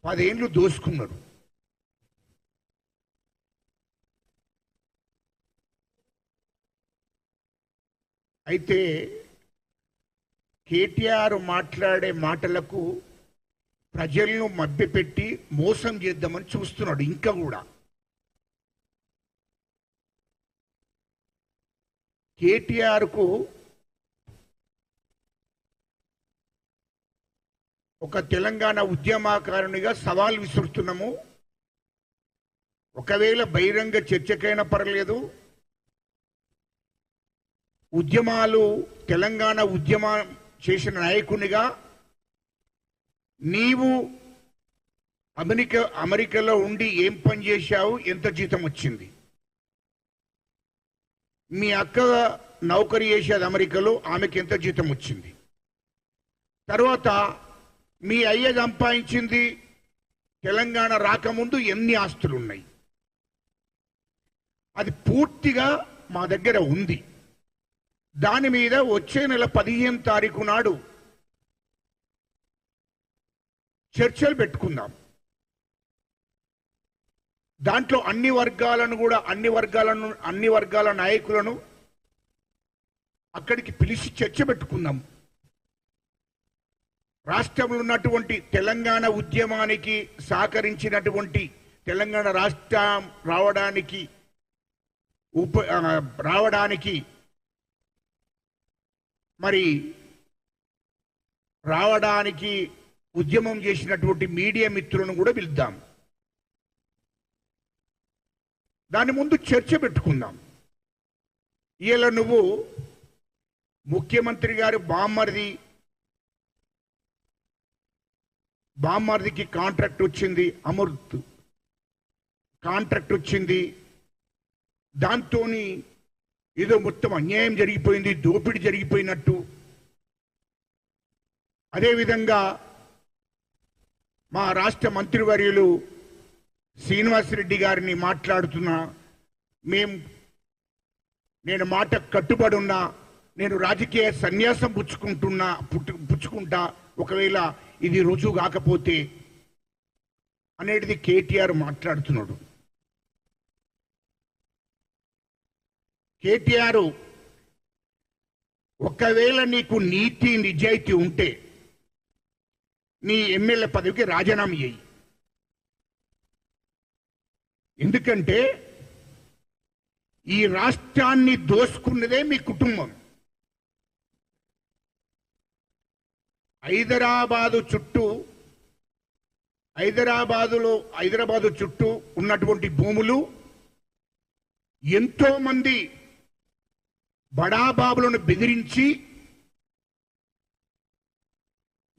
10 ఏళ్ళు దోసుకున్నారు. అయితే కేటీఆర్ మాట్లాడే మాటలకు ప్రజలను మభ్యపెట్టి మోసం చేద్దామని చూస్తున్నాడు. ఇంకా కూడా కేటీఆర్కు ఒక తెలంగాణ ఉద్యమకారునిగా సవాల్ విసురుతున్నాము. ఒకవేళ బహిరంగ చర్చకైనా పర్లేదు, ఉద్యమాలు తెలంగాణ ఉద్యమం చేసిన నాయకునిగా నీవు అమెరికాలో ఉండి ఏం పని చేశావు, ఎంత జీతం వచ్చింది? మీ అక్క నౌకరీ చేసేది అమెరికాలో, ఆమెకి ఎంత జీతం వచ్చింది? తర్వాత మీ అయ్య సంపాదించింది తెలంగాణ రాకముందు ఎన్ని ఆస్తులు ఉన్నాయి? అది పూర్తిగా మా దగ్గర ఉంది. దాని మీద వచ్చే నెల 15 తారీఖు నాడు చర్చలు పెట్టుకుందాం. దాంట్లో అన్ని వర్గాల నాయకులను అక్కడికి పిలిచి చర్చ పెట్టుకుందాం. రాష్ట్రంలో ఉన్నటువంటి తెలంగాణ ఉద్యమానికి సహకరించినటువంటి, తెలంగాణ రాష్ట్రం రావడానికి ఉద్యమం చేసినటువంటి మీడియా మిత్రులను కూడా పిలుద్దాం. దాని ముందు చర్చ పెట్టుకుందాం. ఇలా నువ్వు ముఖ్యమంత్రి గారు బామ్మర్దికి కాంట్రాక్ట్ వచ్చింది, అమృత్ కాంట్రాక్ట్ వచ్చింది, దాంతో ఏదో మొత్తం అన్యాయం జరిగిపోయింది, దోపిడీ జరిగిపోయినట్టు. అదేవిధంగా మా రాష్ట్ర మంత్రివర్యులు శ్రీనివాసరెడ్డి గారిని మాట్లాడుతున్నా, నేను మాట కట్టుబడి ఉన్నా, నేను రాజకీయ సన్యాసం పుచ్చుకుంటా ఒకవేళ ఇది రుజువు కాకపోతే అనేది కేటీఆర్ మాట్లాడుతున్నాడు. కేటీఆర్, ఒకవేళ నీకు నీతి నిజాయితీ ఉంటే నీ ఎమ్మెల్యే పదవికి రాజీనామా చేయి. ఎందుకంటే ఈ రాష్ట్రాన్ని దోసుకున్నదే మీ కుటుంబం. హైదరాబాదు చుట్టూ ఉన్నటువంటి భూములు ఎంతో మంది బడాబాబులను బెదిరించి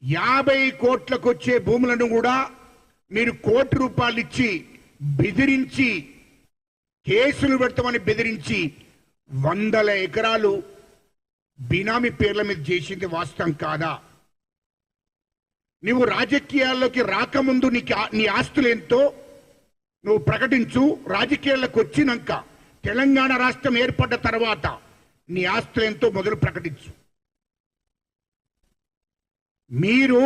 50 కోట్లకు వచ్చే భూములను కూడా మీరు ₹1 కోటి ఇచ్చి బెదిరించి, కేసులు పెడతామని బెదిరించి 100 ఎకరాలు బినామీ పేర్ల మీద చేసింది వాస్తవం కాదా? నువ్వు రాజకీయాల్లోకి రాకముందు నీ ఆస్తులు ఎంతో నువ్వు ప్రకటించు. రాజకీయాల్లోకి వచ్చినాక, తెలంగాణ రాష్ట్రం ఏర్పడ్డ తర్వాత నీ ఆస్తులు ఎంతో మొదలు ప్రకటించు. మీరు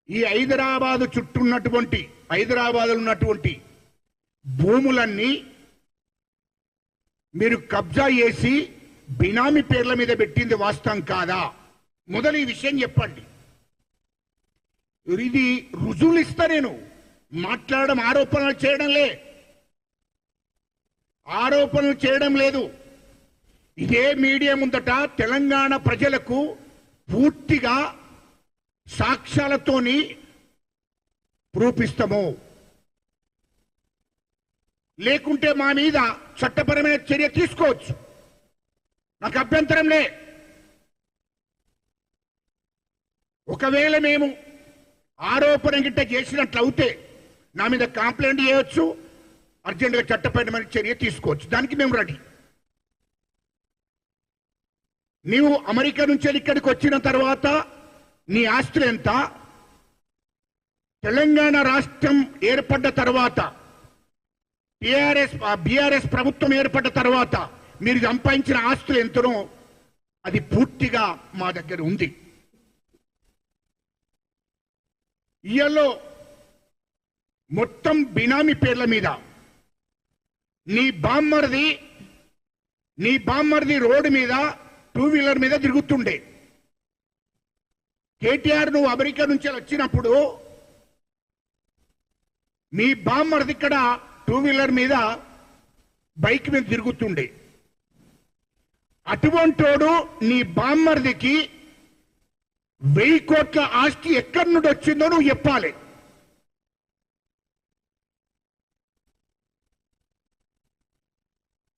ఈ హైదరాబాద్ ఉన్నటువంటి భూములన్నీ మీరు కబ్జా చేసి బినామీ పేర్ల మీద పెట్టింది వాస్తవం కాదా? మొదలు ఈ విషయం చెప్పండి. ఇది రుజువులు ఇస్తా. నేను మాట్లాడడం, ఆరోపణలు చేయడం లేదు. ఇదే మీడియా ముందట తెలంగాణ ప్రజలకు పూర్తిగా సాక్ష్యాలతోని ప్రూపిస్తాము. లేకుంటే మా మీద చట్టపరమైన చర్య తీసుకోవచ్చు, నాకు అభ్యంతరం లే. ఒకవేళ మేము ఆరోపణ గిట్ట చేసినట్లయితే నా మీద కంప్లైంట్ చేయవచ్చు, అర్జెంటుగా చట్టపరమైన చర్య తీసుకోవచ్చు. దానికి మేము రెడీ. నీవు అమెరికా నుంచి ఇక్కడికి వచ్చిన తర్వాత నీ ఆస్తులు ఎంత? తెలంగాణ రాష్ట్రం ఏర్పడ్డ తర్వాత, బీఆర్ఎస్ ప్రభుత్వం ఏర్పడ్డ తర్వాత మీరు సంపాదించిన ఆస్తులు ఎంతనో అది పూర్తిగా మా దగ్గర ఉంది. ఇయల్లో మొత్తం బినామీ పేర్ల మీద. నీ బామ్మర్ది రోడ్డు మీద 2 వీలర్ మీద తిరుగుతుండే. కేటీఆర్ నువ్వు అమెరికా నుంచి వచ్చినప్పుడు మీ బామ్మర్ది ఇక్కడ 2 వీలర్ మీద బైక్ మీద తిరుగుతుండే. అటువంటోడు నీ బామ్మర్దికి 1000 కోట్ల ఆస్తి ఎక్కడి నుండి వచ్చిందో నువ్వు చెప్పాలి.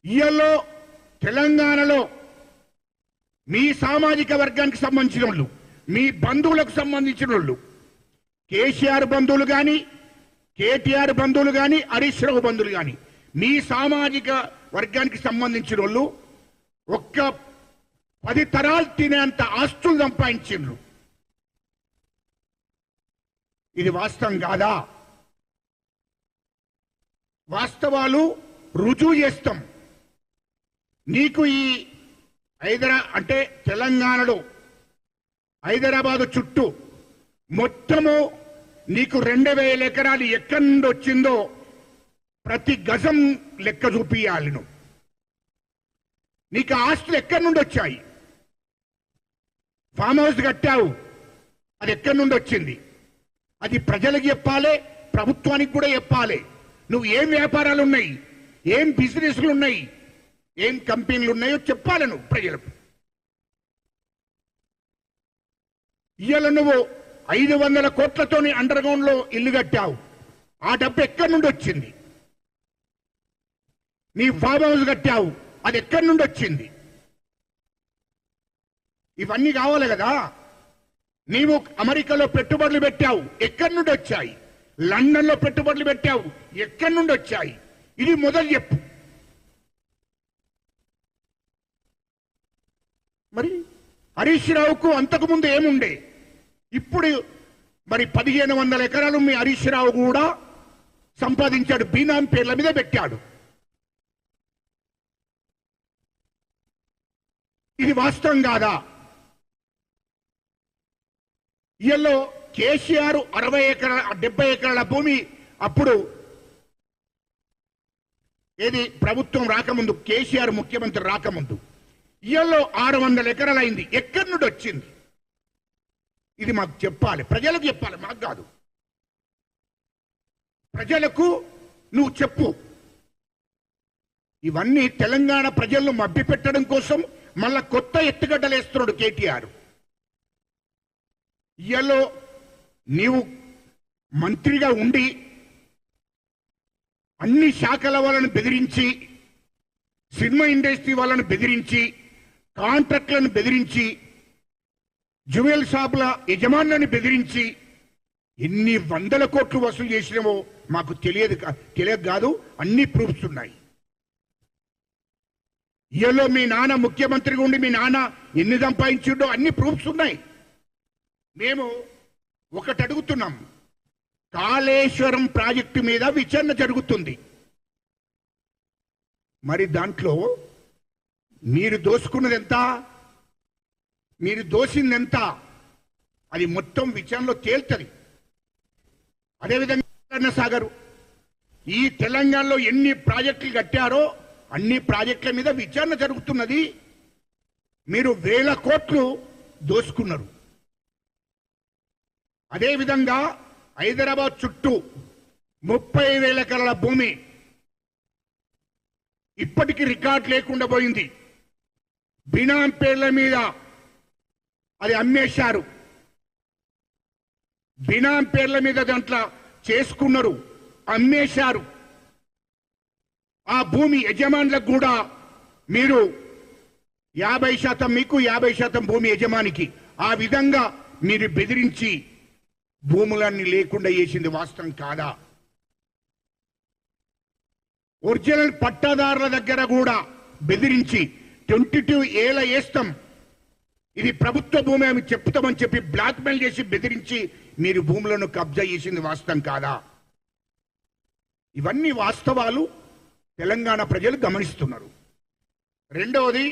ఇయల్లో తెలంగాణలో మీ సామాజిక వర్గానికి సంబంధించిన వాళ్ళు, మీ బంధువులకు సంబంధించిన వాళ్ళు, కేసీఆర్ బంధువులు కానీ, కేటీఆర్ బంధువులు కానీ, హరీష్ రావు బంధువులు కానీ, మీ సామాజిక వర్గానికి సంబంధించిన వాళ్ళు ఒక్క 10 తరాలు తినేంత ఆస్తులు సంపాదించారు. ఇది వాస్తవం కాదా? వాస్తవాలు రుజువు చేస్తాం. నీకు ఈ అంటే తెలంగాణలో హైదరాబాదు చుట్టూ మొత్తము నీకు 2000 ఎకరాలు ఎక్కడి నుండి వచ్చిందో ప్రతి గజం లెక్క చూపియాలి. నువ్వు నీకు ఆస్తులు ఎక్కడి నుండి వచ్చాయి? ఫామ్ హౌస్ కట్టావు, అది ఎక్కడి నుండి వచ్చింది? అది ప్రజలకు చెప్పాలి, ప్రభుత్వానికి కూడా చెప్పాలి. నువ్వు ఏం వ్యాపారాలు ఉన్నాయి, ఏం బిజినెస్లు ఉన్నాయి, ఏం కంపెనీలు ఉన్నాయో చెప్పాలి నువ్వు ప్రజలకు. ఇవాళ నువ్వు 500 కోట్లతోని అండర్ గ్రౌండ్ లో ఇల్లు కట్టావు, ఆ డబ్బు ఎక్కడి నుండి వచ్చింది? నీ ఫామ్ హౌస్ కట్టావు, అది ఎక్కడి నుండి వచ్చింది? ఇవన్నీ కావాలి కదా. నీవు అమెరికాలో పెట్టుబడులు పెట్టావు, ఎక్కడి నుండి వచ్చాయి? లండన్లో పెట్టుబడులు పెట్టావు, ఎక్కడి నుండి వచ్చాయి? ఇది మొదలు చెప్పు. మరి హరీష్ రావుకు అంతకుముందు ఏముండే? ఇప్పుడు మరి 1500 ఎకరాలు మీ హరీష్ రావు కూడా సంపాదించాడు, బీనామీ పేర్ల మీద పెట్టాడు. ఇది వాస్తవం కాదా? ఇయల్లో కేసీఆర్ 60 ఎకరాల 70 ఎకరాల భూమి అప్పుడు ఏది ప్రభుత్వం రాకముందు, కేసీఆర్ ముఖ్యమంత్రి రాకముందు ఇయల్లో 600 ఎకరాలు అయింది. ఎక్కడి నుండి వచ్చింది? ఇది మాకు చెప్పాలి, ప్రజలకు చెప్పాలి, మాకు కాదు. ప్రజలకు నువ్వు చెప్పు. ఇవన్నీ తెలంగాణ ప్రజలను మభ్యపెట్టడం కోసం మళ్ళా కొత్త ఎత్తుగడ్డలేస్తున్నాడు కేటీఆర్. ఇయల్లో నీవు మంత్రిగా ఉండి అన్ని శాఖల వాళ్ళను బెదిరించి, సినిమా ఇండస్ట్రీ వాళ్ళను బెదిరించి, కాంట్రాక్టులను బెదిరించి, జ్యువెల్ షాపుల యజమానులను బెదిరించి ఎన్ని 100 కోట్లు వసూలు చేసినామో మాకు తెలియదు కాదు, అన్ని ప్రూఫ్స్ ఉన్నాయి. ఇయలో మీ నాన్న ముఖ్యమంత్రిగా ఉండి మీ నాన్న ఎన్ని సంపాదించిండో అన్ని ప్రూఫ్స్ ఉన్నాయి. మేము ఒకటి అడుగుతున్నాం, కాళేశ్వరం ప్రాజెక్టు మీద విచారణ జరుగుతుంది. మరి దాంట్లో మీరు దోసుకున్నది ఎంత, మీరు దోసింది ఎంత, అది మొత్తం విచారణలో తేల్తుంది. అదేవిధంగా సాగరు ఈ తెలంగాణలో ఎన్ని ప్రాజెక్టులు కట్టారో అన్ని ప్రాజెక్టుల మీద విచారణ జరుగుతున్నది. మీరు 1000 కోట్లు దోసుకున్నారు. అదేవిధంగా హైదరాబాద్ చుట్టూ 30,000 ఎకరాల భూమి ఇప్పటికీ రికార్డు లేకుండా పోయింది. బినామీ పేర్ల మీద అది అమ్మేశారు, బినామీ పేర్ల మీద దాంట్లో చేసుకున్నారు, అమ్మేశారు. ఆ భూమి యజమానులకు కూడా మీరు 50% మీకు, 50% భూమి యజమానికి, ఆ విధంగా మీరు బెదిరించి భూములన్నీ లేకుండా చేసింది వాస్తవం కాదా? ఒరిజినల్ పట్టాదారుల దగ్గర కూడా బెదిరించి 22 ఏళ్ళ వేస్తాం, ఇది ప్రభుత్వ భూమి అని చెప్తామని చెప్పి బ్లాక్మెయిల్ చేసి బెదిరించి మీరు భూములను కబ్జా చేసింది వాస్తవం కాదా? ఇవన్నీ వాస్తవాలు తెలంగాణ ప్రజలు గమనిస్తున్నారు. రెండవది,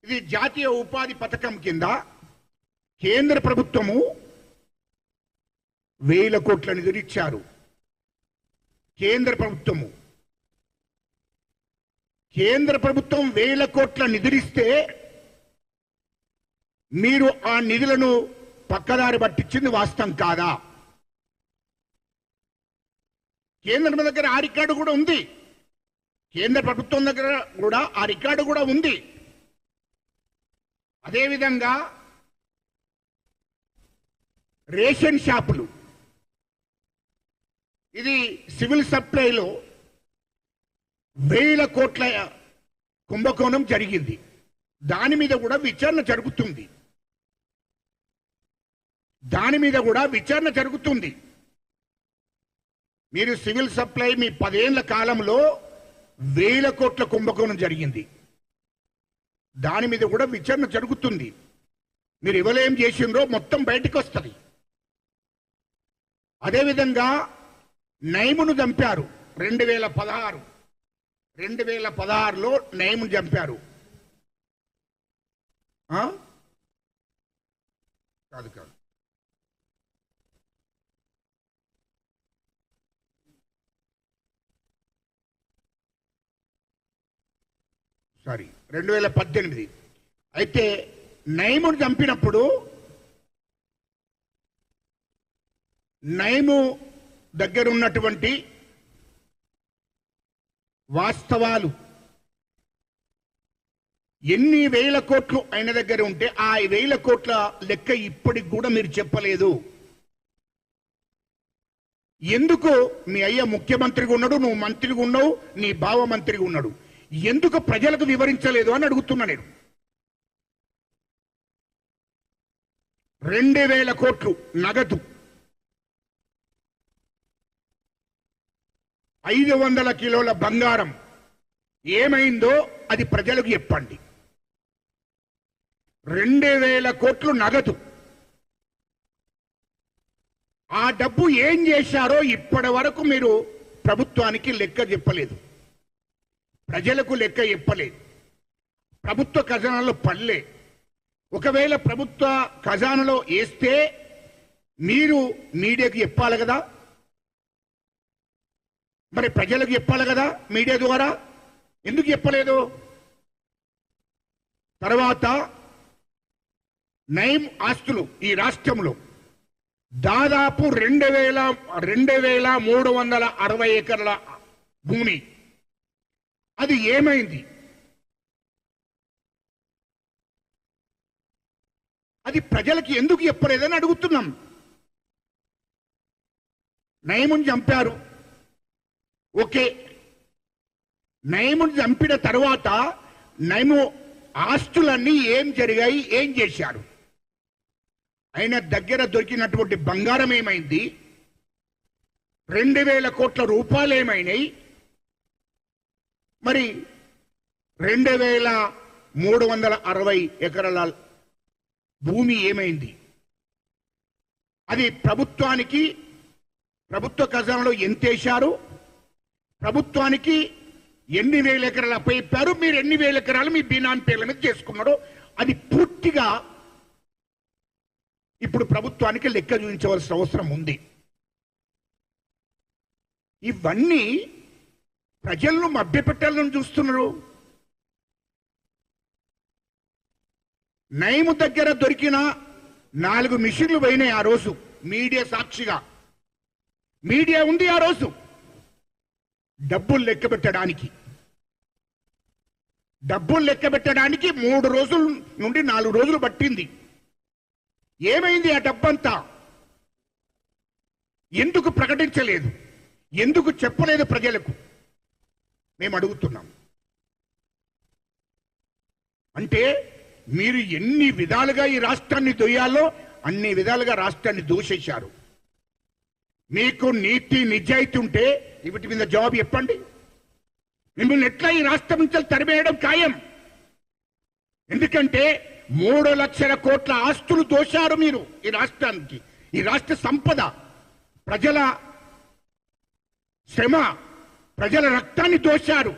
ఇది జాతీయ ఉపాధి పథకం కింద కేంద్ర ప్రభుత్వము వేల కోట్ల నిధులు ఇచ్చారు. కేంద్ర ప్రభుత్వం వేల కోట్ల నిధులిస్తే మీరు ఆ నిధులను పక్కదారి పట్టించింది వాస్తవం కాదా? కేంద్రం దగ్గర ఆ రికార్డు కూడా ఉంది, కేంద్ర ప్రభుత్వం దగ్గర కూడా ఆ రికార్డు కూడా ఉంది. అదేవిధంగా రేషన్ షాపులు, ఇది సివిల్ సప్లైలో వేల కోట్ల కుంభకోణం జరిగింది. దాని మీద కూడా విచారణ జరుగుతుంది. మీరు సివిల్ సప్లై మీ 10 ఏళ్ల కాలంలో వేల కోట్ల కుంభకోణం జరిగింది. దాని మీద కూడా విచారణ జరుగుతుంది. మీరు ఎవరేం చేసిండ్రో మొత్తం బయటకు వస్తుంది. అదేవిధంగా నైమును చంపారు. 2016లో నైమును చంపారు. కాదు 2018. అయితే నైమును చంపినప్పుడు నైము దగ్గర ఉన్నటువంటి వాస్తవాలు ఎన్ని వేల కోట్లు ఆయన దగ్గర ఉంటే ఆ వేల కోట్ల లెక్క ఇప్పటికి కూడా మీరు చెప్పలేదు. ఎందుకు? మీ అయ్య ముఖ్యమంత్రిగా ఉన్నాడు, నువ్వు మంత్రిగా ఉన్నావు, నీ బావ మంత్రిగా ఉన్నాడు, ఎందుకు ప్రజలకు వివరించలేదు అని అడుగుతున్నా నేను. 2000 కోట్లు నగదు, 500 కిలోల బంగారం ఏమైందో అది ప్రజలకు చెప్పండి. 2000 కోట్లు నగదు, ఆ డబ్బు ఏం చేశారో ఇప్పటి వరకు మీరు ప్రభుత్వానికి లెక్క చెప్పలేదు, ప్రజలకు లెక్క చెప్పలేదు, ప్రభుత్వ ఖజానాలో పడలే. ఒకవేళ ప్రభుత్వ ఖజానాలో వేస్తే మీరు మీడియాకి చెప్పాలి కదా, మరి ప్రజలకు చెప్పాలి కదా మీడియా ద్వారా, ఎందుకు చెప్పలేదు? తర్వాత నైమ్ ఆస్తులు ఈ రాష్ట్రంలో దాదాపు 2360 ఎకరాల భూమి, అది ఏమైంది? అది ప్రజలకి ఎందుకు చెప్పలేదని అడుగుతున్నాం. నైమును చంపారు, ఓకే. నైమును చంపిన తర్వాత నైము ఆస్తులన్నీ ఏం జరిగాయి, ఏం చేశారు? ఆయన దగ్గర దొరికినటువంటి బంగారం ఏమైంది? 2000 కోట్ల రూపాయలు ఏమైనాయి? మరి 2360 ఎకరాల భూమి ఏమైంది? అది ప్రభుత్వానికి, ప్రభుత్వ ఖజానాలో ఎంతేశారు, ప్రభుత్వానికి ఎన్ని వేల ఎకరాలు అప్పయిప్పారు, మీరు ఎన్ని వేల ఎకరాలు మీ బీనాన్ పేర్ల మీద చేసుకున్నారో అది పూర్తిగా ఇప్పుడు ప్రభుత్వానికి లెక్క చూపించవలసిన అవసరం ఉంది. ఇవన్నీ ప్రజలను మభ్యపెట్టాలని చూస్తున్నారు. నైము దగ్గర దొరికిన 4 మిషన్లు పోయినాయి ఆ రోజు, మీడియా సాక్షిగా. మీడియా ఉంది ఆ రోజు. డబ్బులు లెక్క పెట్టడానికి 3 రోజుల నుండి 4 రోజులు పట్టింది. ఏమైంది ఆ డబ్బంతా? ఎందుకు ప్రకటించలేదు? ఎందుకు చెప్పలేదు ప్రజలకు? మేము అడుగుతున్నాం. అంటే మీరు ఎన్ని విధాలుగా ఈ రాష్ట్రాన్ని దొయ్యాలో అన్ని విధాలుగా రాష్ట్రాన్ని దూషించారు. మీకు నీతి నిజాయితీ ఉంటే వీటి మీద జవాబు చెప్పండి. మిమ్మల్ని ఎట్లా ఈ రాష్ట్రం నుంచి తరిమేయడం ఖాయం. ఎందుకంటే 3 లక్షల కోట్ల ఆస్తులు దోశారు మీరు ఈ రాష్ట్రానికి. ఈ రాష్ట్ర సంపద, ప్రజల శ్రమ, ప్రజల రక్తాన్ని దోశారు.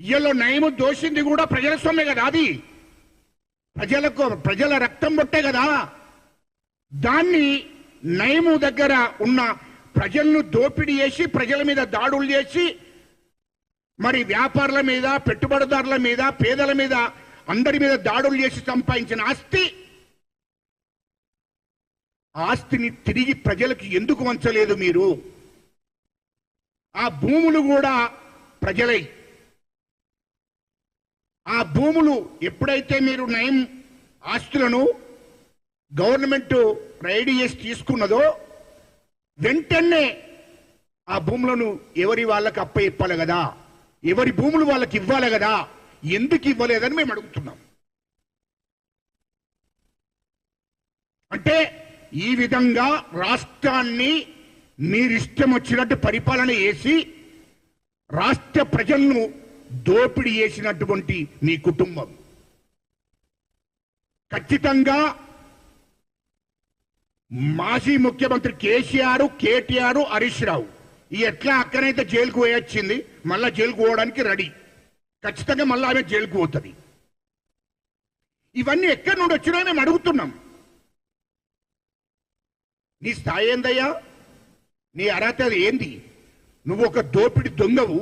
ఇయ్యలో నయము దోషింది కూడా ప్రజల సొమ్మే కదా, అది ప్రజల రక్తం పొట్టే కదా. దాన్ని నయము దగ్గర ఉన్న ప్రజలను దోపిడీ చేసి ప్రజల మీద దాడులు చేసి మరి వ్యాపారుల మీద పెట్టుబడిదారుల మీద పేదల మీద అందరి మీద దాడులు చేసి సంపాదించిన ఆస్తిని తిరిగి ప్రజలకు ఎందుకు వంచలేదు మీరు? ఆ భూములు కూడా ప్రజలై, ఆ భూములు ఎప్పుడైతే మీరు నయం ఆస్తులను గవర్నమెంట్ రైడ్ చేసి తీసుకున్నదో వెంటనే ఆ భూములను ఎవరి వాళ్ళకి అప్పచెప్పాలి కదా, ఎవరి భూములు వాళ్ళకి ఇవ్వాలి కదా, ఎందుకు ఇవ్వలేదని మేము అడుగుతున్నాం. అంటే ఈ విధంగా రాష్ట్రాన్ని మీరిష్టం వచ్చినట్టు పరిపాలన చేసి రాష్ట్ర ప్రజలను దోపిడీ చేసినటువంటి మీ కుటుంబం ఖచ్చితంగా మాజీ ముఖ్యమంత్రి కేసీఆర్, కేటీఆర్, హరీష్ రావు ఈ ఎట్లా అక్కనైతే జైలుకు పోయొచ్చింది, మళ్ళా జైలుకు పోవడానికి రెడీ, ఖచ్చితంగా మళ్ళీ ఆమె జైలుకు పోతుంది. ఇవన్నీ ఎక్కడి నుండి వచ్చినా మేము అడుగుతున్నాం. నీ స్థాయి ఏందయ్యా? నీ అర్హత ఏంది? నువ్వు ఒక దోపిడి దొంగవు.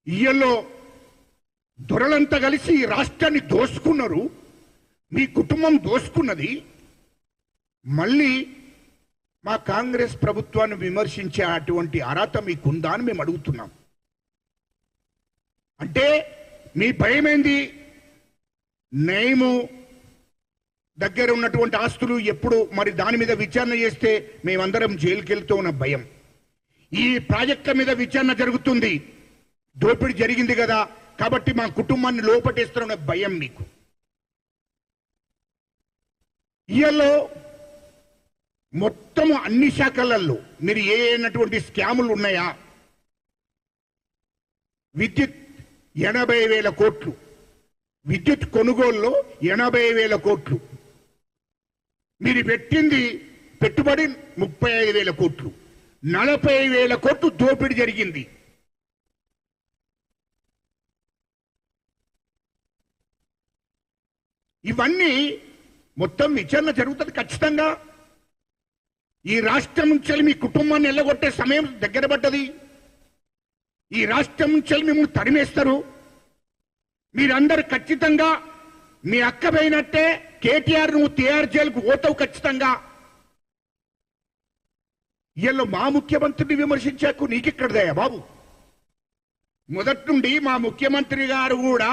ఇయ్యల్లో దొరలంతా కలిసి ఈ రాష్ట్రాన్ని దోసుకున్నారు, మీ కుటుంబం దోసుకున్నది. మళ్ళీ మా కాంగ్రెస్ ప్రభుత్వాన్ని విమర్శించే అటువంటి అర్హత మీకుందా అని మేము అడుగుతున్నాం. అంటే మీ భయం ఏంది? నయము దగ్గర ఉన్నటువంటి ఆస్తులు ఎప్పుడు మరి దాని మీద విచారణ చేస్తే మేమందరం జైలుకి వెళ్తూ ఉన్న భయం. ఈ ప్రాజెక్టుల మీద విచారణ జరుగుతుంది, దోపిడీ జరిగింది కదా కాబట్టి మా కుటుంబాన్ని లోపటేస్తున్న భయం మీకు. ఇయల్లో మొత్తం అన్ని శాఖలలో మీరు ఏనటువంటి స్కాములు ఉన్నాయా? విద్యుత్ 80,000 కోట్లు, విద్యుత్ కొనుగోలులో 80,000 కోట్లు, మీరు పెట్టింది పెట్టుబడి 35,000 కోట్లు, 40,000 కోట్లు దోపిడీ జరిగింది. ఇవన్నీ మొత్తం విచారణ జరుగుతుంది ఖచ్చితంగా. ఈ రాష్ట్రం నుంచి మీ కుటుంబాన్ని ఎల్లగొట్టే సమయం దగ్గర పడ్డది. ఈ రాష్ట్రం నుంచి మిమ్మల్ని తరిమేస్తారు. మీరందరూ ఖచ్చితంగా మీ అక్క పోయినట్టే కేటీఆర్ నువ్వు TR జైలుకు పోతావు ఖచ్చితంగా. వీళ్ళు మా ముఖ్యమంత్రిని విమర్శించాకు నీకిక్కడదయ్యా బాబు? మొదటి నుండి మా ముఖ్యమంత్రి గారు కూడా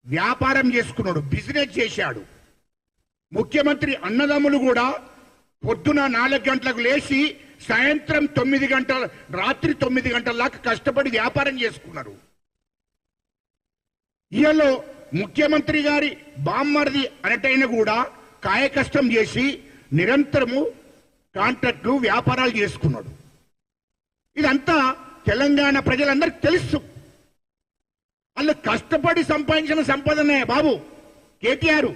వ్యాపారం చేసుకున్నాడు, బిజినెస్ చేశాడు. ముఖ్యమంత్రి అన్నదమ్ములు కూడా పొద్దున 4 గంటలకు లేచి సాయంత్రం 9 గంటల రాత్రి 9 గంటల దాకా కష్టపడి వ్యాపారం చేసుకున్నారు. ఇయలో ముఖ్యమంత్రి గారి బామ్మర్ది అనటైన కూడా కాయకష్టం చేసి నిరంతరము కాంట్రాక్ట్లు వ్యాపారాలు చేసుకున్నాడు. ఇదంతా తెలంగాణ ప్రజలందరికీ తెలుసు. వాళ్ళు కష్టపడి సంపాదించిన సంపదనే బాబు. కేటీఆర్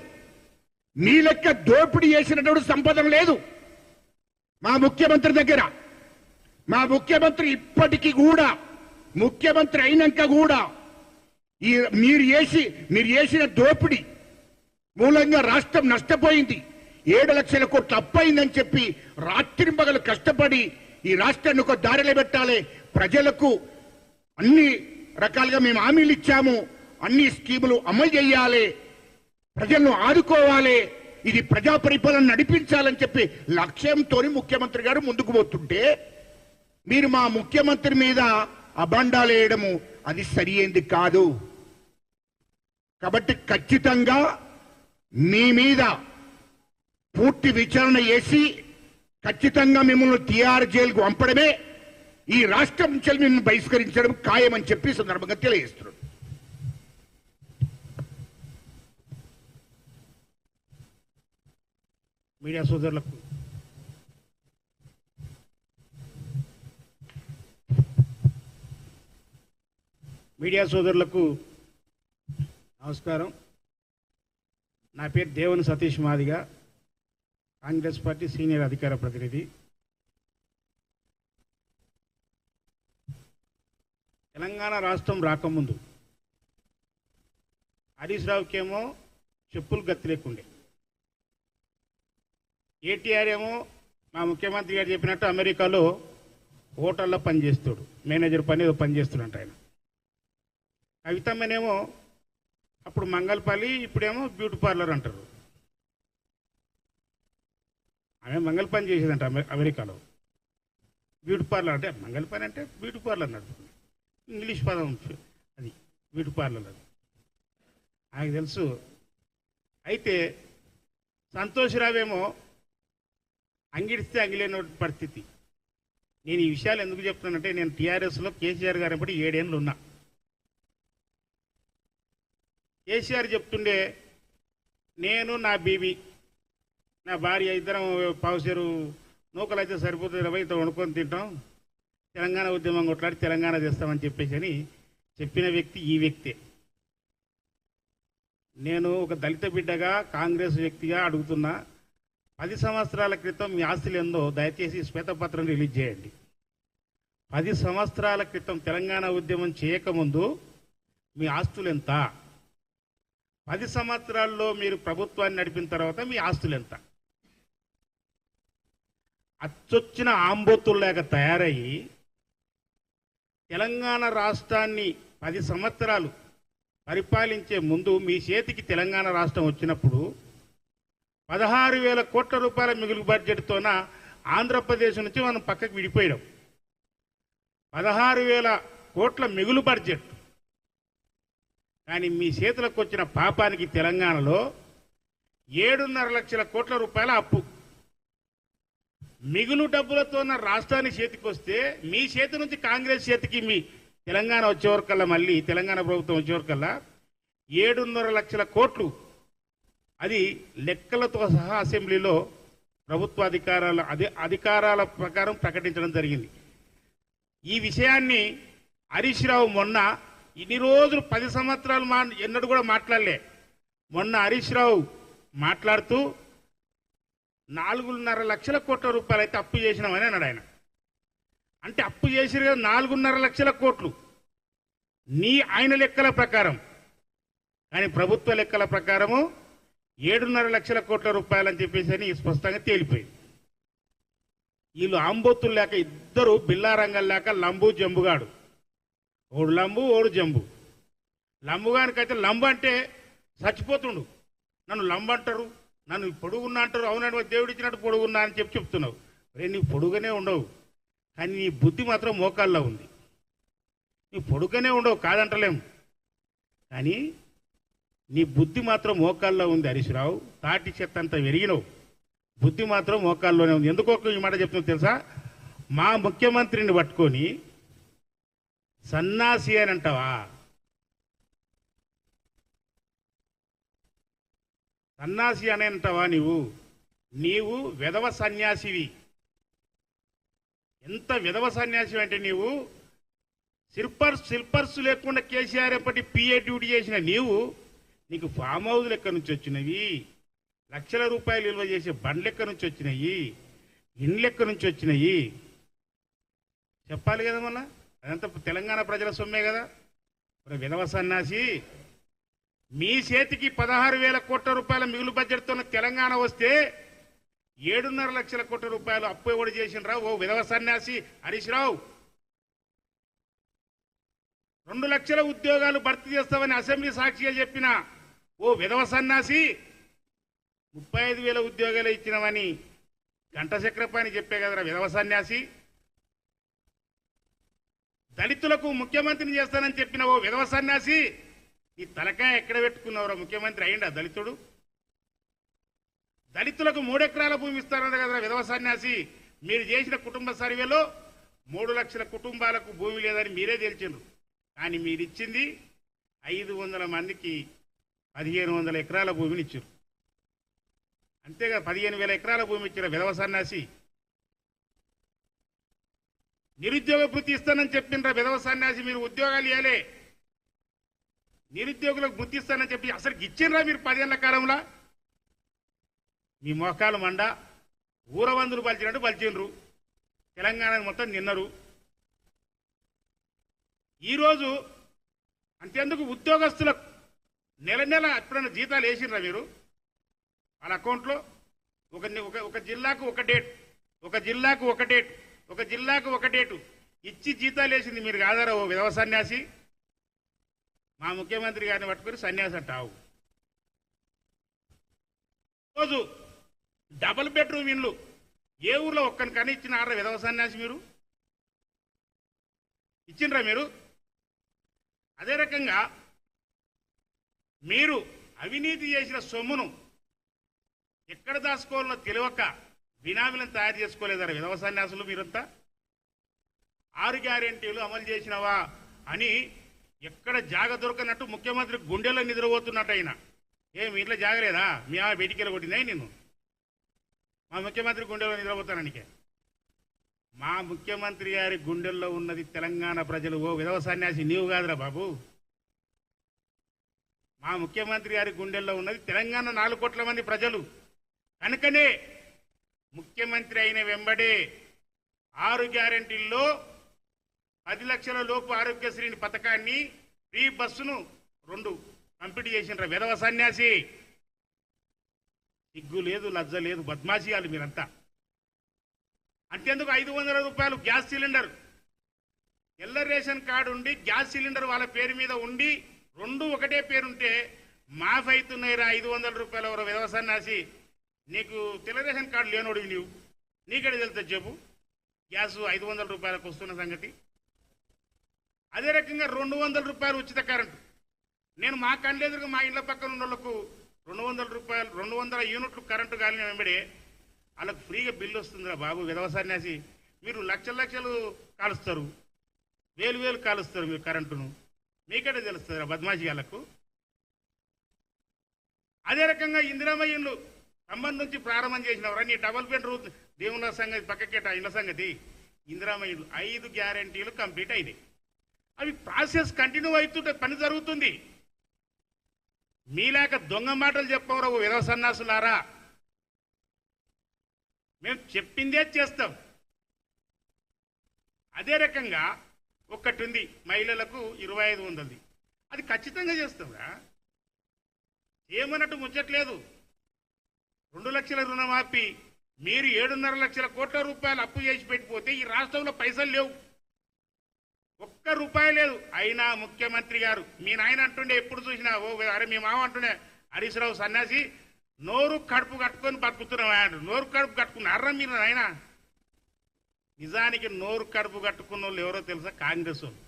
మీ లెక్క దోపిడీ చేసినటువంటి సంపద లేదు మా ముఖ్యమంత్రి దగ్గర. మా ముఖ్యమంత్రి ఇప్పటికీ కూడా ముఖ్యమంత్రి అయినాక కూడా మీరు చేసిన దోపిడీ మూలంగా రాష్ట్రం నష్టపోయింది. 7 లక్షల కోట్లు అప్పయిందని చెప్పి రాత్రింబగలు కష్టపడి ఈ రాష్ట్రాన్ని ఒక దారిలో పెట్టాలి, ప్రజలకు అన్ని రకాలుగా మేము హామీలు ఇచ్చాము, అన్ని స్కీములు అమలు చేయాలి, ప్రజలను ఆదుకోవాలి, ఇది ప్రజా పరిపాలన నడిపించాలని చెప్పి లక్ష్యంతో ముఖ్యమంత్రి గారు ముందుకు పోతుంటే మీరు మా ముఖ్యమంత్రి మీద అబండాలు వేయడము అది సరియైంది కాదు. కాబట్టి ఖచ్చితంగా మీ మీద పూర్తి విచారణ చేసి ఖచ్చితంగా మిమ్మల్ని TR జైలుకు పంపడమే, ఈ రాష్ట్రం నుంచి మిమ్మల్ని బహిష్కరించడం ఖాయమని చెప్పి సందర్భంగా తెలియజేస్తున్నాడు. మీడియా సోదరులకు నమస్కారం. నా పేరు దేవన్ సతీష్ మాదిగ, కాంగ్రెస్ పార్టీ సీనియర్ అధికార ప్రతినిధి. తెలంగాణ రాష్ట్రం రాకముందు హరీష్ రావుకేమో చెప్పులు గతి లేకుండే, కేటీఆర్ ఏమో మా ముఖ్యమంత్రి గారు చెప్పినట్టు అమెరికాలో హోటల్లో పనిచేస్తాడు, మేనేజర్ పని ఏదో పనిచేస్తున్నట్టు ఆయన. కవితమ్మనేమో అప్పుడు మంగళపల్లి, ఇప్పుడేమో బ్యూటీ పార్లర్ అంటారు. ఆమె మంగళ పని చేసేదంట అమెరికాలో. బ్యూటీ పార్లర్ అంటే మంగళ పని అంటే బ్యూటీ పార్లర్ నడుపుతుంది, ఇంగ్లీష్ పదం అది బ్యూటీ పార్లర్. అది ఆయనకు తెలుసు. అయితే సంతోష్రావేమో అంగిడిస్తే అంగిలేని పరిస్థితి. నేను ఈ విషయాలు ఎందుకు చెప్తున్నానంటే, నేను టీఆర్ఎస్లో కేసీఆర్ గారు ఎప్పటి 7 ఏళ్ళు ఉన్నా. కేసీఆర్ చెప్తుండే, నేను నా బీబీ నా భార్య ఇద్దరం పావుసేరు నూకలు అయితే సరిపోతుంది, 20 వండుకొని తింటాం, తెలంగాణ ఉద్యమం కొట్లాడి తెలంగాణ చేస్తామని చెప్పేసి అని చెప్పిన వ్యక్తి ఈ వ్యక్తే. నేను ఒక దళిత బిడ్డగా కాంగ్రెస్ వ్యక్తిగా అడుగుతున్నా, 10 సంవత్సరాల క్రితం మీ ఆస్తులు ఏందో దయచేసి శ్వేతపత్రం రిలీజ్ చేయండి. 10 సంవత్సరాల క్రితం తెలంగాణ ఉద్యమం చేయకముందు మీ ఆస్తులు ఎంత? 10 సంవత్సరాల్లో మీరు ప్రభుత్వాన్ని నడిపిన తర్వాత మీ ఆస్తులు ఎంత? అచ్చొచ్చిన ఆంబోతుల్లాగా తయారయ్యి తెలంగాణ రాష్ట్రాన్ని 10 సంవత్సరాలు పరిపాలించే ముందు మీ చేతికి తెలంగాణ రాష్ట్రం వచ్చినప్పుడు 16,000 కోట్ల రూపాయల మిగులు బడ్జెట్తోన ఆంధ్రప్రదేశ్ నుంచి మనం పక్కకు విడిపోయాం. 16,000 కోట్ల మిగులు బడ్జెట్. కానీ మీ చేతులకు వచ్చిన పాపానికి తెలంగాణలో 7.5 లక్షల కోట్ల రూపాయల అప్పు. మిగులు డబ్బులతోన రాష్ట్రాన్ని చేతికి వస్తే మీ చేతి నుంచి కాంగ్రెస్ చేతికి మీ తెలంగాణ వచ్చేవరకల్లా, మళ్ళీ తెలంగాణ ప్రభుత్వం వచ్చేవరకల్లా 7.5 లక్షల కోట్లు. అది లెక్కలతో సహా అసెంబ్లీలో ప్రభుత్వ అధికారాల ప్రకారం ప్రకటించడం జరిగింది. ఈ విషయాన్ని హరీష్ రావు మొన్న ఇన్ని రోజులు 10 సంవత్సరాలు ఎన్నడూ కూడా మాట్లాడలే. మొన్న హరీష్ రావు మాట్లాడుతూ 4.5 లక్షల కోట్ల రూపాయలు అయితే అప్పు చేసినామని అన్నాడు ఆయన. అంటే అప్పు చేసిరు కదా 4.5 లక్షల కోట్లు ఆయన లెక్కల ప్రకారం. కానీ ప్రభుత్వ లెక్కల ప్రకారము 7.5 లక్షల కోట్ల రూపాయలు అని చెప్పేసి అని స్పష్టంగా తేలిపోయింది. వీళ్ళు ఆంబోతులు లేక ఇద్దరు బిల్లారంగం లేక లంబు జంబుగాడు. ఓడు లంబు ఓడు జంబు. లంబుగానికైతే లంబు అంటే చచ్చిపోతుండు, నన్ను లంబు అంటారు, నన్ను పొడుగున్నా అంటారు. అవునండి, దేవుడు ఇచ్చినట్టు పొడుగున్నా అని చెప్తున్నావు. రే నీవు పొడుగునే ఉండవు, కానీ నీ బుద్ధి మాత్రం మోకాల్లో ఉంది. నీ పొడుగునే ఉండవు కాదంటలేము, కానీ నీ బుద్ధి మాత్రం మోకాల్లో ఉంది. హరీష్ రావు తాటి చెత్త అంతా వెరిగినవు, బుద్ధి మాత్రం మోకాల్లోనే ఉంది. ఎందుకో ఈ మాట చెప్తున్నా తెలుసా? మా ముఖ్యమంత్రిని పట్టుకొని సన్నాసి అని అంటావా? సన్నాసి అని అంటావా? నీవు విధవ సన్యాసివి. ఎంత విధవ సన్యాసివి అంటే, సిల్పర్స్ లేకుండా కేసీఆర్ ఎప్పటి పిఏ డ్యూటీ చేసిన నీకు ఫామ్ హౌస్లు ఎక్కడి నుంచి వచ్చినవి? లక్షల రూపాయలు విలువ చేసే బండ్లు ఎక్కడి నుంచి వచ్చినాయి? ఇండ్లు ఎక్కడి నుంచి వచ్చినాయి? చెప్పాలి కదా. మళ్ళా అదంతా తెలంగాణ ప్రజల సొమ్మే కదా. విధవ సన్యాసి, మీ చేతికి 16,000 కోట్ల రూపాయల మిగులు బడ్జెట్తో తెలంగాణ వస్తే 7.5 లక్షల కోట్ల రూపాయలు అప్పు ఎవడు చేసినరా? ఓ విధవ సన్యాసి హరీష్ రావు. 2 లక్షల ఉద్యోగాలు భర్తీ చేస్తామని అసెంబ్లీ సాక్షిగా చెప్పిన ఓ విధవ సన్యాసి, 35,000 ఉద్యోగాలు ఇచ్చినామని గంట చక్రపాణి చెప్పే కదరా విధవ సన్యాసి. దళితులకు ముఖ్యమంత్రిని చేస్తానని చెప్పిన ఓ విధవ సన్యాసి, ఈ తలకాయ ఎక్కడ పెట్టుకున్నవరా? ముఖ్యమంత్రి అయ్యిండా దళితుడు? దళితులకు 3 ఎకరాల భూమి ఇస్తారన్న కదరా విధవ సన్యాసి. మీరు చేసిన కుటుంబ సర్వేలో 3 లక్షల కుటుంబాలకు భూమి లేదని మీరే తేల్చిండ్రు. కానీ మీరు ఇచ్చింది 500 మందికి 1,500 ఎకరాల భూమిని ఇచ్చారు. అంతేగా 15,000 ఎకరాల భూమి ఇచ్చిన విధవ సన్యాసి. నిరుద్యోగ వృత్తి ఇస్తానని చెప్పిండ్రా విధవ సన్యాసి. మీరు ఉద్యోగాలు ఇవ్వలే, నిరుద్యోగులకు వృత్తి ఇస్తానని చెప్పి అసలు ఇచ్చిండ్రా మీరు 10 ఏళ్ల కాలంలో? మీ మోకాలు మండ ఊరవందులు పలిచినట్టు పలిచిండ్రు, తెలంగాణ మొత్తం నిన్నరు. ఈరోజు అంతేందుకు ఉద్యోగస్తులకు నెల ఎప్పుడైనా జీతాలు వేసిండ్రా మీరు వాళ్ళ అకౌంట్లో? ఒక ఒక జిల్లాకు ఒక డేట్, ఒక జిల్లాకు ఒక డేట్, ఒక జిల్లాకు ఒక డేటు ఇచ్చి జీతాలు వేసింది మీరు కాదారా ఓ విధవ సన్యాసి? మా ముఖ్యమంత్రి గారిని పట్టుకుని సన్యాసి అంటావు. రోజు డబుల్ బెడ్రూమ్ ఇల్లు ఏ ఊర్లో ఒక్కనికని ఇచ్చినారా విధవ సన్యాసి? మీరు ఇచ్చిండ్రా మీరు? అదే రకంగా మీరు అవినీతి చేసిన సొమ్మును ఎక్కడ దాచుకోవాలో తెలియక బినామీలను తయారు చేసుకోలేదారా విధవ సన్యాసులు మీరంతా? 6 గ్యారెంటీలు అమలు చేసినవా అని ఎక్కడ జాగ దొరకనట్టు ముఖ్యమంత్రి గుండెల్లో నిద్రపోతున్నట్టు అయినా మీ ఇంట్లో జాగలేదా? మీ ఆమె బయటికి కొట్టిందా నిన్ను? మా ముఖ్యమంత్రి గుండెల్లో నిద్రపోతాననికే. మా ముఖ్యమంత్రి గారి గుండెల్లో ఉన్నది తెలంగాణ ప్రజలు. ఓ విధవ సన్యాసి నీవు కాదురా బాబు. మా ముఖ్యమంత్రి గారి గుండెల్లో ఉన్నది తెలంగాణ 4 కోట్ల మంది ప్రజలు. కనుకనే ముఖ్యమంత్రి అయిన వెంబడే 6 గ్యారెంటీల్లో 10 లక్షల లోపు ఆరోగ్యశ్రీని పథకాన్ని ఫ్రీ బస్సును 2 కంప్లీట్ చేసిన విధవ సన్యాసి. సిగ్గు లేదు, లజ్జ లేదు, బద్మాషియాలు మీరంతా. అంతేందుకు 500 రూపాయలు గ్యాస్ సిలిండర్, తెల్ల రేషన్ కార్డు ఉండి గ్యాస్ సిలిండర్ వాళ్ళ పేరు మీద ఉండి 2 ఒకటే పేరుంటే మాఫ్ అవుతున్నాయిరా 500 రూపాయలు. ఎవరో విధవ సన్యాసి, నీకు తెల్ల రేషన్ కార్డు లేనోడివి నీవు, నీకెడ తెలుస్తుంది చెప్పు గ్యాస్ 500 రూపాయలకు వస్తున్న సంగతి? అదే రకంగా 200 రూపాయలు ఉచిత కరెంటు. నేను మా కళ్ళెదురుగా మా ఇళ్ల పక్కన ఉన్న వాళ్ళకు 200 రూపాయలు 200 యూనిట్లు కరెంటు కాలిన వెంబడే వాళ్ళకు ఫ్రీగా బిల్లు వస్తుందిరా బాబు. విధవ సన్యాసి మీరు లక్షలు కాలుస్తారు, వేలు కాలుస్తారు మీరు కరెంటును. మీకంటే తెలుస్తుందిరా బద్మాషి వాళ్ళకు. అదే రకంగా ఇందిరామ ఇళ్ళు సంబంధించి ప్రారంభం చేసినవరా నీ డబుల్ బెడ్రూమ్ దేవుళ్ళ సంగతి పక్కకేట ఇళ్ళ సంగతి. ఇందిరామ ఇళ్ళు 5 గ్యారెంటీలు కంప్లీట్ అయినాయి. అవి ప్రాసెస్ కంటిన్యూ అవుతుంటే పని జరుగుతుంది. మీలాక దొంగ మాటలు చెప్పవరా ఓ విధవ సన్నాసులారా. మేము చెప్పిందే చేస్తాం. అదే రకంగా ఒక్కటి ఉంది మహిళలకు 2500, అది ఖచ్చితంగా చేస్తాంరా. ఏమన్నట్టు ముచ్చట్లేదు. 2 లక్షల రుణమాఫీ మీరు 7.5 లక్షల కోట్ల రూపాయలు అప్పు చేసి పెట్టిపోతే ఈ రాష్ట్రంలో పైసలు లేవు, ఒక్క రూపాయి లేదు. అయినా ముఖ్యమంత్రి గారు మీ నాయన అంటుండే ఎప్పుడు చూసినా ఓ అరే మీ మామ అంటుండే హరీష్ రావు సన్యాసి నోరు కడుపు కట్టుకొని బతుకుతున్నాం. నోరు కడుపు కట్టుకున్నారా మీరు నాయన? నిజానికి నోరు కడుపు కట్టుకున్న వాళ్ళు ఎవరో తెలుసా? కాంగ్రెస్ వాళ్ళు.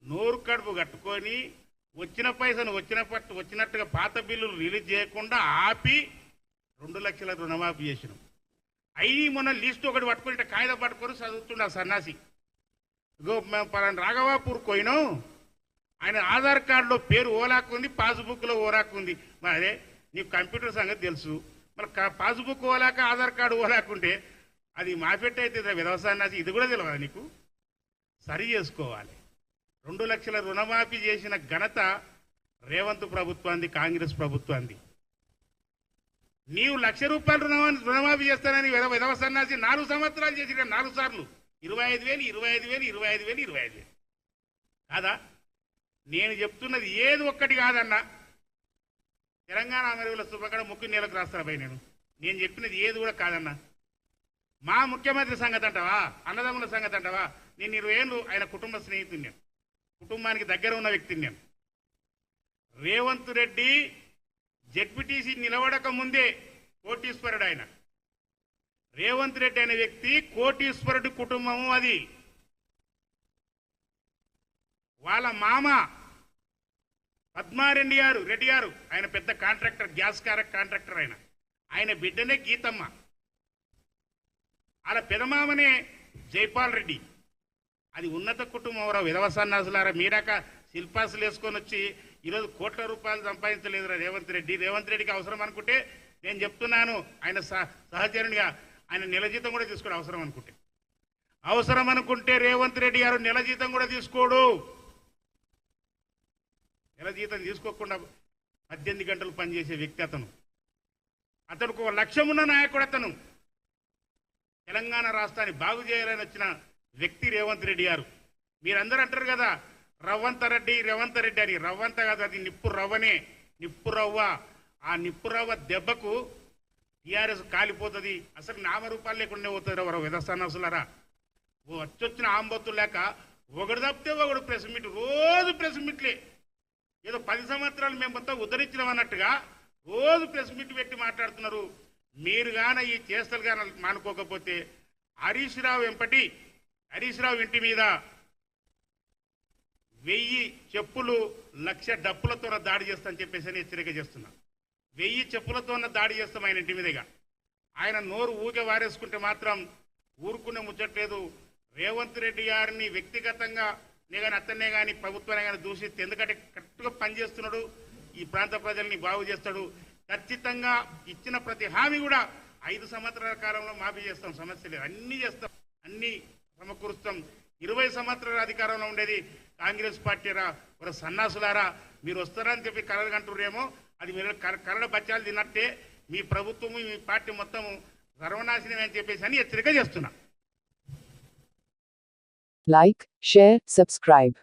నోరు కడుపు కట్టుకొని వచ్చిన పైసను వచ్చినట్టుగా పాత బిల్లులు రిలీజ్ చేయకుండా ఆపి 2 లక్షల రుణమాఫీ చేసినాం. అయి మొన్న లిస్ట్ ఒకటి పట్టుకుని కాగితం పట్టుకొని చదువుతుండే సన్నాసి. ఇగో మేము పలానా రాఘవాపూర్ పోయినాం, ఆయన ఆధార్ కార్డులో పేరు ఓలాకుంది, పాస్బుక్లో ఓలాకుంది. మరి అదే నీకు కంప్యూటర్ సంగతి తెలుసు, మరి పాస్బుక్ ఓలాక ఆధార్ కార్డు ఓలాకుంటే అది మాఫెట్ అయితే వ్యవసాయాన్ని ఇది కూడా తెలియదు నీకు? సరి చేసుకోవాలి. 2 లక్షల రుణమాఫీ చేసిన ఘనత రేవంత్ ప్రభుత్వాన్ని, కాంగ్రెస్ ప్రభుత్వాన్ని. నీవు 1 లక్ష రూపాయలు రుణమాఫీ చేస్తానని విధవ సన్నాసి 4 సంవత్సరాలు చేసిన 4 సార్లు 25,000 కాదా? నేను చెప్తున్నది ఏది ఒక్కటి కాదన్నా. తెలంగాణ అమరుల శుభకడ ముక్కు నేలకు రాస్తాను భయ్. నేను చెప్పినది ఏది కూడా కాదన్నా. మా ముఖ్యమంత్రి సంగతి అంటావా? అన్నదమ్ముల సంగతి అంటావా? నేను 20 ఏళ్ళు ఆయన కుటుంబ స్నేహితుని, నేను కుటుంబానికి దగ్గర ఉన్న వ్యక్తిని. నేను రేవంత్ రెడ్డి జెడ్పీటీసీ నిలబడక ముందే కోటీశ్వరుడు ఆయన. రేవంత్ రెడ్డి అనే వ్యక్తి కోటీశ్వరుడి కుటుంబము. అది వాళ్ళ మామ పద్మారెడ్డి గారు ఆయన పెద్ద కాంట్రాక్టర్, గ్యాస్ కాంట్రాక్టర్. ఆయన బిడ్డనే గీతమ్మ, వాళ్ళ పెదమామనే జైపాల్ రెడ్డి. అది ఉన్నత కుటుంబం. విధవ సన్నాసులారా మీరాక శిల్పాసులు వేసుకొని వచ్చి ఈరోజు కోట్ల రూపాయలు సంపాదించలేదు రేవంత్ రెడ్డి. రేవంత్ రెడ్డికి అవసరం అనుకుంటే నేను చెప్తున్నాను, ఆయన సహచరునిగా ఆయన నెల జీతం కూడా తీసుకోడు. అవసరం అనుకుంటే రేవంత్ రెడ్డి గారు నెల జీతం కూడా తీసుకోడు. నెల జీతం తీసుకోకుండా 18 గంటలు పనిచేసే వ్యక్తి అతను. అతనికి ఒక లక్ష్యం ఉన్న నాయకుడు అతను. తెలంగాణ రాష్ట్రాన్ని బాగు చేయాలని వచ్చిన వ్యక్తి రేవంత్ రెడ్డి గారు. మీరందరూ అంటారు కదా రేవంత్ రెడ్డి అని. రవ్వంత కాదు, అది నిప్పు రవ్వనే, నిప్పు రవ్వ. ఆ నిప్పు రవ్వ దెబ్బకు టీఆర్ఎస్ కాలిపోతుంది, అసలు నామరూపాలు లేకుండా పోతుంది. ఎవరో విధస్థానసులారా వచ్చొచ్చిన ఆంబొత్తులు లేక ఒకడు తప్పితే ఒకడు ప్రెస్ మీట్, రోజు ప్రెస్ మీట్లే. ఏదో 10 సంవత్సరాలు మేము మొత్తం ఉద్ధరించినాం అన్నట్టుగా రోజు ప్రెస్ మీట్ పెట్టి మాట్లాడుతున్నారు. మీరు గాన ఈ చేష్టలు గాన మానుకోకపోతే హరీష్ రావు ఇంటి మీద 1000 చెప్పులు 1,00,000 డప్పులతో దాడి చేస్తామని చెప్పేసి హెచ్చరిక చేస్తున్నా. 1000 చెప్పులతో దాడి చేస్తాం ఆయన ఇంటి మీదగా. ఆయన నోరు ఊగే వారేసుకుంటే మాత్రం ఊరుకునే ముచ్చట్లేదు. రేవంత్ రెడ్డి గారిని వ్యక్తిగతంగా కానీ అతన్నే కానీ ప్రభుత్వాన్ని కానీ దూషిస్తే, ఎందుకంటే కరెక్ట్గా పనిచేస్తున్నాడు, ఈ ప్రాంత ప్రజల్ని బాగు చేస్తాడు. ఖచ్చితంగా ఇచ్చిన ప్రతి హామీ కూడా 5 సంవత్సరాల కాలంలో మాఫీ చేస్తాం, సమస్య లేదు. అన్ని చేస్తాం, అన్ని సమకూరుస్తాం. 20 సంవత్సరాల అధికారంలో ఉండేది కాంగ్రెస్ పార్టీరా, ఒక సన్నాసులారా, మీరు వస్తారని చెప్పి కలలు కంటుర్రేమో, అది మీరు కరడ బచ్చాలు తిన్నట్టే. మీ ప్రభుత్వము మీ పార్టీ మొత్తం సర్వనాశనం అని చెప్పేసి అని హెచ్చరిక చేస్తున్నా. Like, share, subscribe.